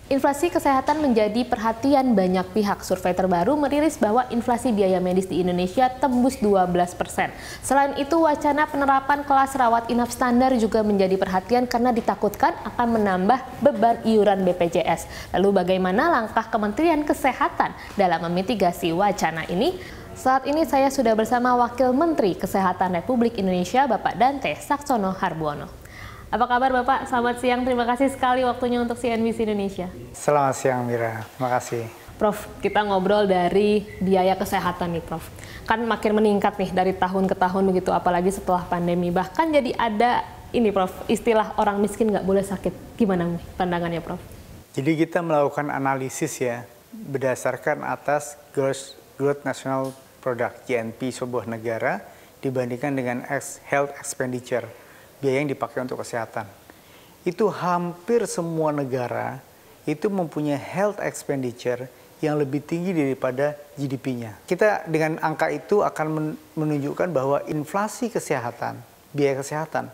Inflasi kesehatan menjadi perhatian banyak pihak. Survei terbaru merilis bahwa inflasi biaya medis di Indonesia tembus 12%. Selain itu, wacana penerapan kelas rawat inap standar juga menjadi perhatian karena ditakutkan akan menambah beban iuran BPJS. Lalu bagaimana langkah Kementerian Kesehatan dalam memitigasi wacana ini? Saat ini saya sudah bersama Wakil Menteri Kesehatan Republik Indonesia, Bapak Dante Saxono Harbuono. Apa kabar Bapak? Selamat siang, terima kasih sekali waktunya untuk CNBC Indonesia. Selamat siang Mira, terima kasih. Prof, kita ngobrol dari biaya kesehatan nih Prof. Kan makin meningkat nih dari tahun ke tahun begitu, apalagi setelah pandemi. Bahkan jadi ada ini Prof, istilah orang miskin nggak boleh sakit. Gimana pandangannya Prof? Jadi kita melakukan analisis ya, berdasarkan atas Gross National Product, GNP sebuah negara, dibandingkan dengan health expenditure, biaya yang dipakai untuk kesehatan. Itu hampir semua negara itu mempunyai health expenditure yang lebih tinggi daripada GDP-nya. Kita dengan angka itu akan menunjukkan bahwa inflasi kesehatan, biaya kesehatan,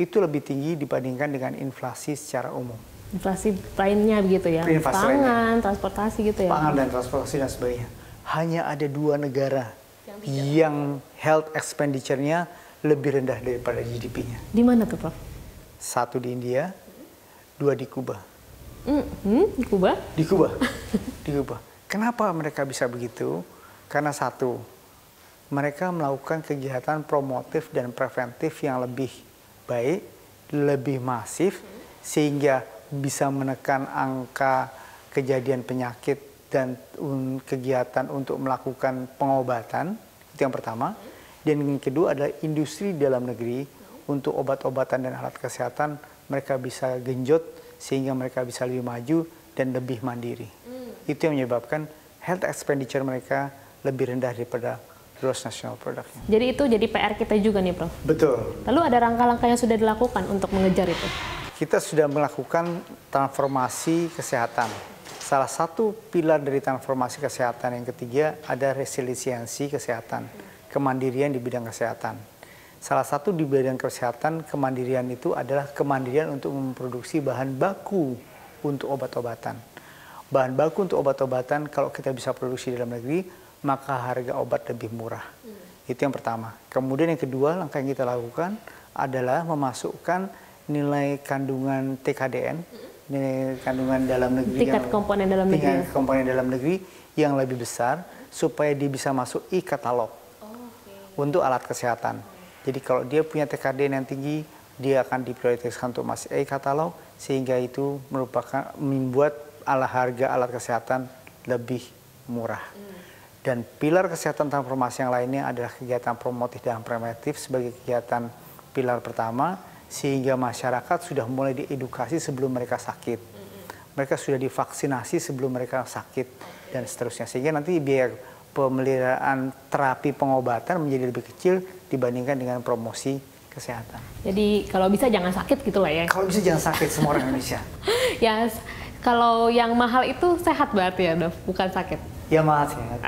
itu lebih tinggi dibandingkan dengan inflasi secara umum. Inflasi lainnya begitu ya, pangan, transportasi gitu ya. Pangan dan transportasi dan sebagainya. Hanya ada 2 negara yang health expenditure-nya lebih rendah daripada GDP-nya. Di mana tuh, Prof? 1 di India, 2 di Kuba. Di Kuba? Di Kuba. Di Kuba. Kenapa mereka bisa begitu? Karena 1, mereka melakukan kegiatan promotif dan preventif yang lebih baik, lebih masif, sehingga bisa menekan angka kejadian penyakit dan kegiatan untuk melakukan pengobatan. Itu yang pertama. Dan yang kedua adalah industri dalam negeri untuk obat-obatan dan alat kesehatan mereka bisa genjot sehingga mereka bisa lebih maju dan lebih mandiri. Itu yang menyebabkan health expenditure mereka lebih rendah daripada gross national product. Jadi itu jadi PR kita juga nih Prof? Betul. Lalu ada langkah-langkah yang sudah dilakukan untuk mengejar itu? Kita sudah melakukan transformasi kesehatan. Salah satu pilar dari transformasi kesehatan yang ketiga ada resiliensi kesehatan. Kemandirian di bidang kesehatan. Salah satu di bidang kesehatan, kemandirian itu adalah kemandirian untuk memproduksi bahan baku untuk obat-obatan. Bahan baku untuk obat-obatan kalau kita bisa produksi dalam negeri, maka harga obat lebih murah. Itu yang pertama. Kemudian yang kedua, langkah yang kita lakukan adalah memasukkan nilai kandungan TKDN, nilai kandungan dalam negeri, tingkat komponen dalam negeri. Tingkat komponen dalam negeri yang lebih besar, supaya dia bisa masuk e-katalog. Untuk alat kesehatan. Jadi kalau dia punya TKDN yang tinggi, dia akan diprioritaskan untuk masuk e-katalog, sehingga itu membuat harga alat kesehatan lebih murah. Dan pilar kesehatan transformasi yang lainnya adalah kegiatan promotif dan preventif sebagai kegiatan pilar pertama, sehingga masyarakat sudah mulai diedukasi sebelum mereka sakit. Mereka sudah divaksinasi sebelum mereka sakit, dan seterusnya. Sehingga nanti biaya pemeliharaan terapi pengobatan menjadi lebih kecil dibandingkan dengan promosi kesehatan. Jadi kalau bisa jangan sakit gitu lah ya? Kalau bisa jangan sakit, semua orang Indonesia. Ya, kalau yang mahal itu sehat berarti ya Prof, bukan sakit? Ya mahal sehat.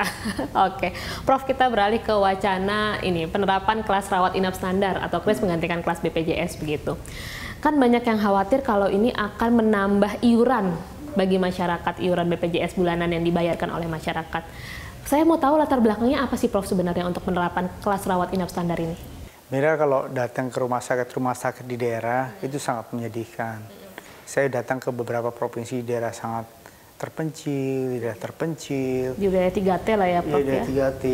Oke, Prof, kita beralih ke wacana ini, penerapan kelas rawat inap standar atau KRIS menggantikan kelas BPJS begitu. Kan banyak yang khawatir kalau ini akan menambah iuran bagi masyarakat, iuran BPJS bulanan yang dibayarkan oleh masyarakat. Saya mau tahu latar belakangnya apa sih Prof sebenarnya untuk penerapan kelas rawat inap standar ini? Mira, kalau datang ke rumah sakit di daerah itu sangat menyedihkan. Saya datang ke beberapa provinsi daerah sangat terpencil, daerah terpencil. Di wilayah 3T lah ya Prof ya? 3T.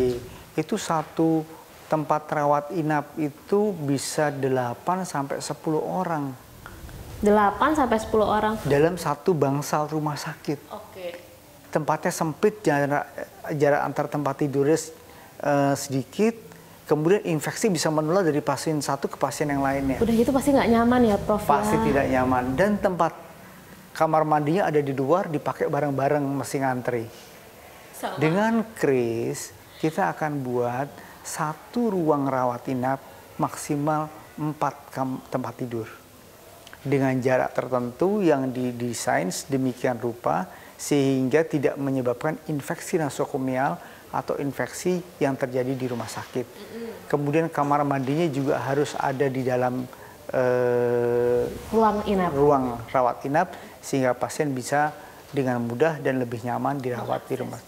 Itu satu tempat rawat inap itu bisa 8 sampai 10 orang. 8 sampai 10 orang? Dalam satu bangsal rumah sakit. Oke. Tempatnya sempit, jarak antar tempat tidurnya sedikit, kemudian infeksi bisa menular dari pasien satu ke pasien yang lainnya. Udah gitu pasti nggak nyaman ya Prof? Pasti tidak nyaman, dan tempat kamar mandinya ada di luar, dipakai bareng-bareng, mesti ngantri. Dengan KRIS, kita akan buat satu ruang rawat inap maksimal 4 tempat tidur. Dengan jarak tertentu yang didesain sedemikian rupa, sehingga tidak menyebabkan infeksi nosokomial atau infeksi yang terjadi di rumah sakit. Kemudian kamar mandinya juga harus ada di dalam ruang inap, ruang rawat inap, sehingga pasien bisa dengan mudah dan lebih nyaman dirawat di rumah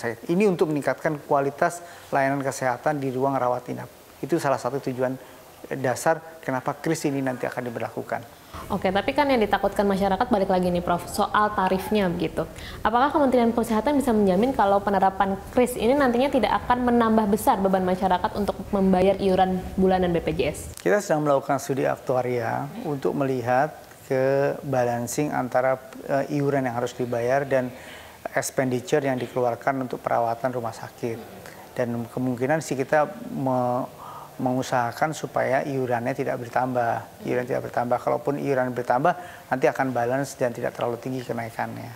sakit. Ini untuk meningkatkan kualitas layanan kesehatan di ruang rawat inap. Itu salah satu tujuan dasar kenapa KRIS ini nanti akan diberlakukan. Oke, tapi kan yang ditakutkan masyarakat balik lagi nih Prof, soal tarifnya begitu. Apakah Kementerian Kesehatan bisa menjamin kalau penerapan KRIS ini nantinya tidak akan menambah besar beban masyarakat untuk membayar iuran bulanan BPJS? Kita sedang melakukan studi aktuaria untuk melihat ke balancing antara iuran yang harus dibayar dan expenditure yang dikeluarkan untuk perawatan rumah sakit. Dan kemungkinan sih kita mengusahakan supaya iurannya tidak bertambah. Kalaupun iuran bertambah, nanti akan balance dan tidak terlalu tinggi kenaikannya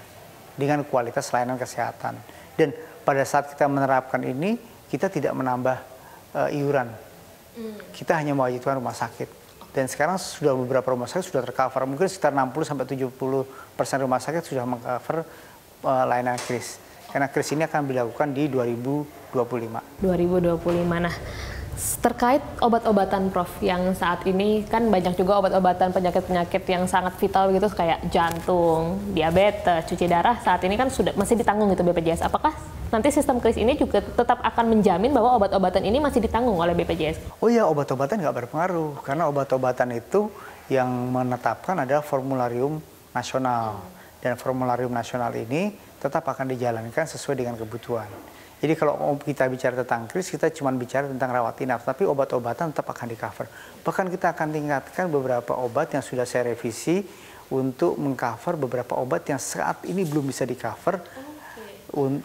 dengan kualitas layanan kesehatan. Dan pada saat kita menerapkan ini, kita tidak menambah iuran. Kita hanya mewajibkan rumah sakit. Dan sekarang sudah beberapa rumah sakit sudah tercover. Mungkin sekitar 60-70% rumah sakit sudah mengcover layanan KRIS. Karena KRIS ini akan dilakukan di 2025. 2025. Nah, terkait obat-obatan Prof, yang saat ini kan banyak juga obat-obatan penyakit-penyakit yang sangat vital begitu kayak jantung, diabetes, cuci darah, saat ini kan masih ditanggung gitu BPJS. Apakah nanti sistem KRIS ini juga tetap akan menjamin bahwa obat-obatan ini masih ditanggung oleh BPJS? Oh iya, obat-obatan nggak berpengaruh karena obat-obatan itu yang menetapkan adalah formularium nasional, dan formularium nasional ini tetap akan dijalankan sesuai dengan kebutuhan. Jadi kalau kita bicara tentang KRIS, kita cuma bicara tentang rawat inap, tapi obat-obatan tetap akan di-cover. Bahkan kita akan tingkatkan beberapa obat yang sudah saya revisi untuk meng-cover beberapa obat yang saat ini belum bisa di-cover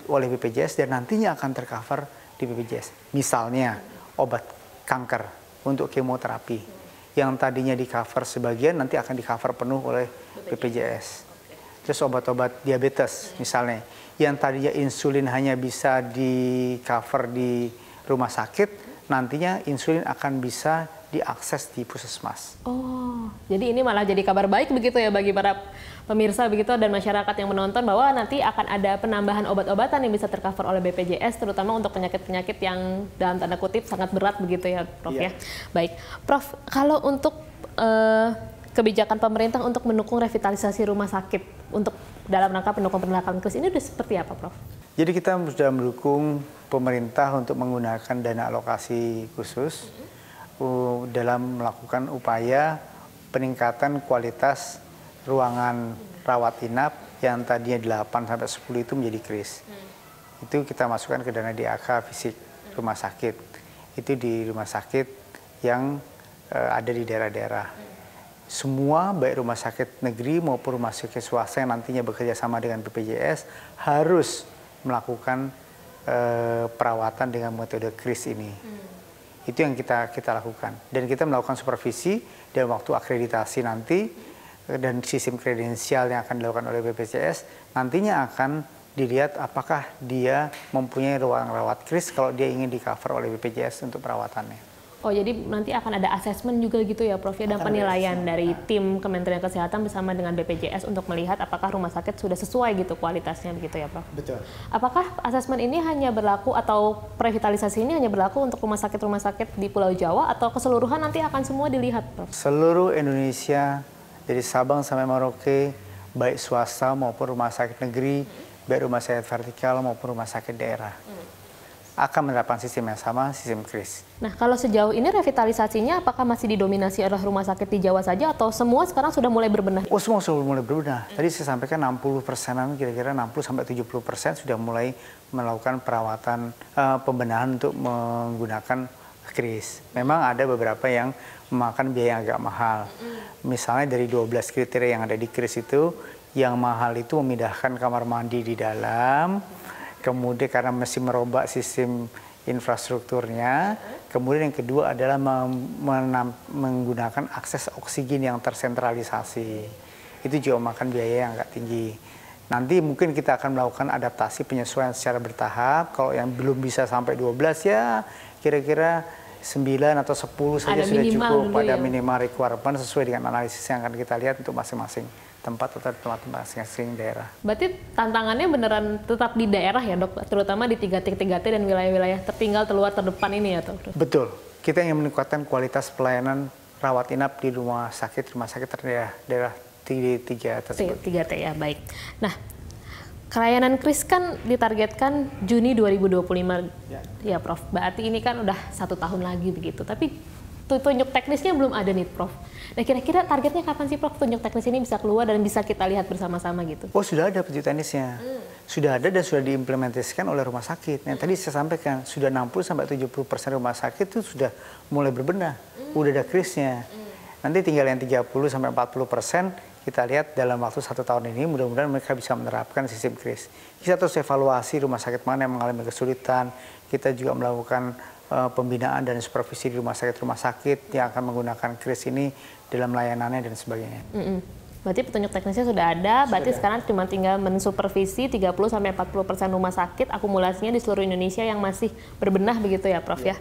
oleh BPJS dan nantinya akan tercover di BPJS. Misalnya obat kanker untuk kemoterapi yang tadinya di-cover sebagian nanti akan di-cover penuh oleh BPJS. Terus obat-obat diabetes misalnya, yang tadinya insulin hanya bisa di-cover di rumah sakit, nantinya insulin akan bisa diakses di puskesmas. Oh, jadi ini malah jadi kabar baik begitu ya bagi para pemirsa begitu dan masyarakat yang menonton, bahwa nanti akan ada penambahan obat-obatan yang bisa tercover oleh BPJS, terutama untuk penyakit-penyakit yang dalam tanda kutip sangat berat begitu ya Prof ya. Baik, Prof, kalau untuk kebijakan pemerintah untuk mendukung revitalisasi rumah sakit untuk dalam rangka pendukung penerapan KRIS ini udah seperti apa, Prof? Jadi kita sudah mendukung pemerintah untuk menggunakan dana alokasi khusus dalam melakukan upaya peningkatan kualitas ruangan rawat inap yang tadinya 8-10 itu menjadi KRIS. Itu kita masukkan ke dana DAK fisik rumah sakit. Itu di rumah sakit yang ada di daerah-daerah. Semua baik rumah sakit negeri maupun rumah sakit swasta yang nantinya bekerja sama dengan BPJS harus melakukan perawatan dengan metode KRIS ini. Itu yang kita lakukan. Dan kita melakukan supervisi dan waktu akreditasi nanti dan sistem kredensial yang akan dilakukan oleh BPJS nantinya akan dilihat apakah dia mempunyai ruang rawat KRIS kalau dia ingin di-cover oleh BPJS untuk perawatannya. Oh, jadi nanti akan ada asesmen juga gitu ya Prof ya, dan penilaian dari tim Kementerian Kesehatan bersama dengan BPJS untuk melihat apakah rumah sakit sudah sesuai gitu kualitasnya begitu ya Prof? Betul. Apakah asesmen ini hanya berlaku atau revitalisasi ini hanya berlaku untuk rumah sakit di Pulau Jawa atau keseluruhan nanti akan semua dilihat Prof? Seluruh Indonesia dari Sabang sampai Merauke, baik swasta maupun rumah sakit negeri, baik rumah sakit vertikal maupun rumah sakit daerah. Akan menerapkan sistem yang sama, sistem KRIS. Nah, kalau sejauh ini revitalisasinya apakah masih didominasi oleh rumah sakit di Jawa saja atau semua sekarang sudah mulai berbenah? Oh, semua sudah mulai berbenah. Tadi saya sampaikan 60%-an, kira-kira 60-70% sudah mulai melakukan perawatan pembenahan untuk menggunakan KRIS. Memang ada beberapa yang memakan biaya yang agak mahal. Misalnya dari 12 kriteria yang ada di KRIS itu, yang mahal itu memindahkan kamar mandi di dalam, kemudian karena mesti merubah sistem infrastrukturnya, kemudian yang kedua adalah menggunakan akses oksigen yang tersentralisasi. Itu juga makan biaya yang agak tinggi. Nanti mungkin kita akan melakukan adaptasi penyesuaian secara bertahap. Kalau yang belum bisa sampai 12 ya kira-kira 9 atau 10 saja sudah cukup pada minimal requirement sesuai dengan analisis yang akan kita lihat untuk masing-masing tempat atau tempat masing-masing daerah. Berarti tantangannya beneran tetap di daerah ya dok, terutama di 3T dan wilayah-wilayah tertinggal, terluar, terdepan ini ya dok? Betul, kita ingin meningkatkan kualitas pelayanan rawat inap di rumah sakit daerah tiga tersebut. 3T ya, baik. Nah, kelayanan KRIS kan ditargetkan Juni 2025 ya Prof. Berarti ini kan udah 1 tahun lagi begitu. Tapi tunjuk teknisnya belum ada nih Prof. Nah kira-kira targetnya kapan sih Prof tunjuk teknis ini bisa keluar dan bisa kita lihat bersama-sama gitu? Oh sudah ada petunjuk teknisnya. Sudah ada dan sudah diimplementasikan oleh rumah sakit. Yang tadi saya sampaikan sudah 60-70% rumah sakit itu sudah mulai berbenah. Udah ada KRIS-nya. Nanti tinggal yang 30-40% kita lihat dalam waktu 1 tahun ini mudah-mudahan mereka bisa menerapkan sistem KRIS. Kita terus evaluasi rumah sakit mana yang mengalami kesulitan. Kita juga melakukan pembinaan dan supervisi di rumah sakit yang akan menggunakan KRIS ini dalam layanannya dan sebagainya. Berarti petunjuk teknisnya sudah ada, berarti sekarang cuma tinggal mensupervisi 30-40% rumah sakit akumulasinya di seluruh Indonesia yang masih berbenah begitu ya Prof ya?